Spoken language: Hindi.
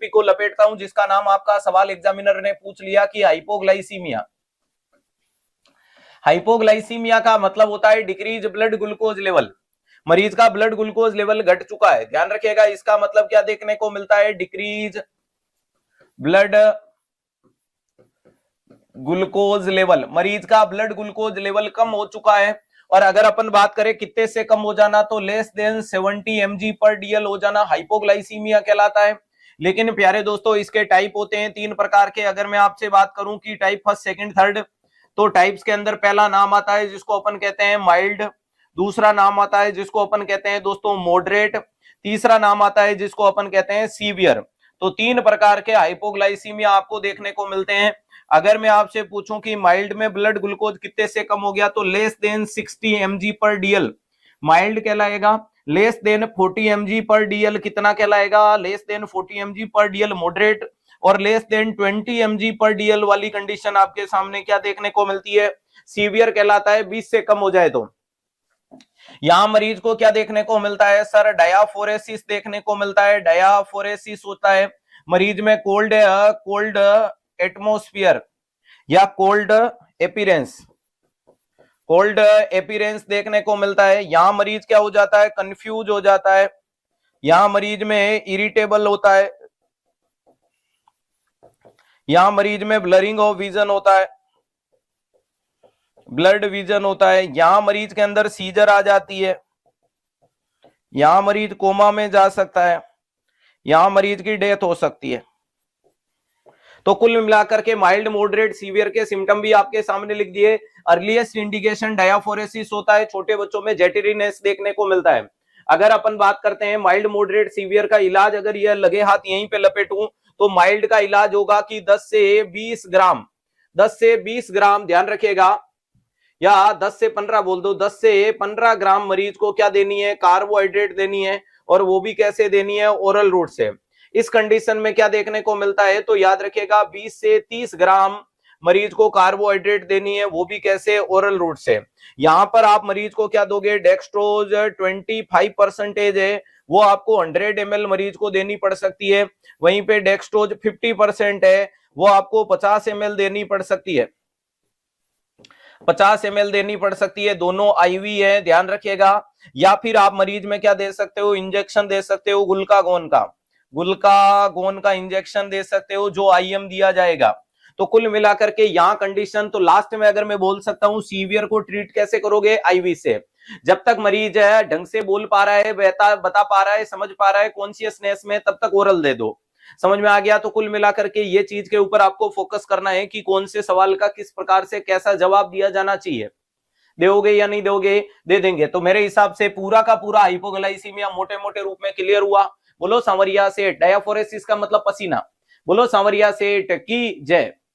टॉपिक को लपेटता हूं जिसका नाम आपका सवाल एग्जामिनर ने पूछ लिया कि हाइपोग्लाइसीमिया। हाइपोग्लाइसीमिया का मतलब होता है डिक्रीज ब्लड ग्लूकोज लेवल। मरीज का ब्लड ग्लूकोज लेवल घट चुका है, ध्यान रखिएगा। इसका मतलब क्या देखने को मिलता है, डिक्रीज ब्लड ग्लूकोज लेवल। मरीज का ब्लड ग्लूकोज लेवल कम हो चुका है। और अगर अपन बात करें कितने से कम हो जाना, तो लेस देन 70 mg पर डीएल हो जाना हाइपोग्लाइसीमिया कहलाता है। लेकिन प्यारे दोस्तों इसके टाइप होते हैं 3 प्रकार के। अगर मैं आपसे बात करूं कि टाइप फर्स्ट, सेकंड, थर्ड, तो टाइप्स के अंदर पहला नाम आता है जिसको अपन कहते हैं माइल्ड, दूसरा नाम आता है जिसको अपन कहते हैं दोस्तों मॉडरेट, तीसरा नाम आता है जिसको अपन कहते हैं सीवियर। तो 3 प्रकार के हाइपोग्लाइसीमिया आपको देखने को मिलते हैं। अगर मैं आपसे पूछूं कि माइल्ड में ब्लड ग्लूकोज कितने से कम हो गया, तो लेस देन 60 mg पर डीएल माइल्ड कहलाएगा। लेस देन 40 mg पर डीएल कितना कहलाएगा, लेस देन 40 mg पर डीएल मॉडरेट। और लेस देन 20 mg पर डीएल वाली कंडीशन आपके सामने क्या देखने को मिलती है, सीवियर कहलाता है, 20 से कम हो जाए तो। यहां मरीज को क्या देखने को मिलता है सर, डायाफोरेसिस देखने को मिलता है। डायाफोरेसिस होता है मरीज में कोल्ड एटमोस्फियर या कोल्ड एपीरेंस देखने को मिलता है। यहां मरीज क्या हो जाता है, कंफ्यूज हो जाता है। यहां मरीज में इरिटेबल होता है। यहां मरीज में ब्लरिंग ऑफ विजन होता है, ब्लड विजन होता है। यहां मरीज के अंदर सीजर आ जाती है। यहां मरीज कोमा में जा सकता है। यहां मरीज की डेथ हो सकती है। तो कुल मिलाकर के माइल्ड, मॉडरेट, सीवियर के सिम्टम भी आपके सामने लिख दिए। अर्लीस्ट इंडिकेशन डायाफोरेसिस होता है, छोटे बच्चों में जेटेरिनेस देखने को मिलता है। अगर अपन बात करते हैं माइल्ड, मॉडरेट, सीवियर का इलाज, अगर यह लगे हाथ यहीं पे लपेटूं, तो माइल्ड का इलाज होगा कि 10 से 20 ग्राम, 10 से 20 ग्राम ध्यान रखिएगा, या 10 से 15 बोल दो, 10 से 15 ग्राम मरीज को क्या देनी है, कार्बोहाइड्रेट देनी है। और वो भी कैसे देनी है, ओरल रूट से। इस कंडीशन में क्या देखने को मिलता है, तो याद रखिएगा 20 से 30 ग्राम मरीज को कार्बोहाइड्रेट देनी है, वो भी कैसे, ओरल रूट से। यहां पर आप मरीज को क्या दोगे, डेक्सट्रोज 25% है, वो आपको 100 ml मरीज को देनी पड़ सकती है। वहीं पे डेक्सट्रोज 50% है, वो आपको 50 ml देनी पड़ सकती है, 50 ml देनी पड़ सकती है। दोनों आईवी है, ध्यान रखिएगा। या फिर आप मरीज में क्या दे सकते हो, इंजेक्शन दे सकते हो, गुलकागोन का इंजेक्शन दे सकते हो, जो आईएम दिया जाएगा। तो कुल मिलाकर के यहाँ कंडीशन, तो लास्ट में अगर मैं बोल सकता हूँ सीवियर को ट्रीट कैसे करोगे, आईवी से। जब तक मरीज है ढंग से बोल पा रहा है, बता पा रहा है, समझ पा रहा है कॉन्शियसनेस में, तब तक ओरल दे दो। समझ में आ गया। तो कुल मिलाकर के ये चीज के ऊपर आपको फोकस करना है कि कौन से सवाल का किस प्रकार से कैसा जवाब दिया जाना चाहिए। दोगे या नहीं दोगे, दे देंगे। तो मेरे हिसाब से पूरा का पूरा हाइपोग्लाइसीमिया मोटे मोटे रूप में क्लियर हुआ। बोलो सांवरिया सेठ। डायाफोरेसिस का मतलब पसीना। बोलो सांवरिया सेठ की जय।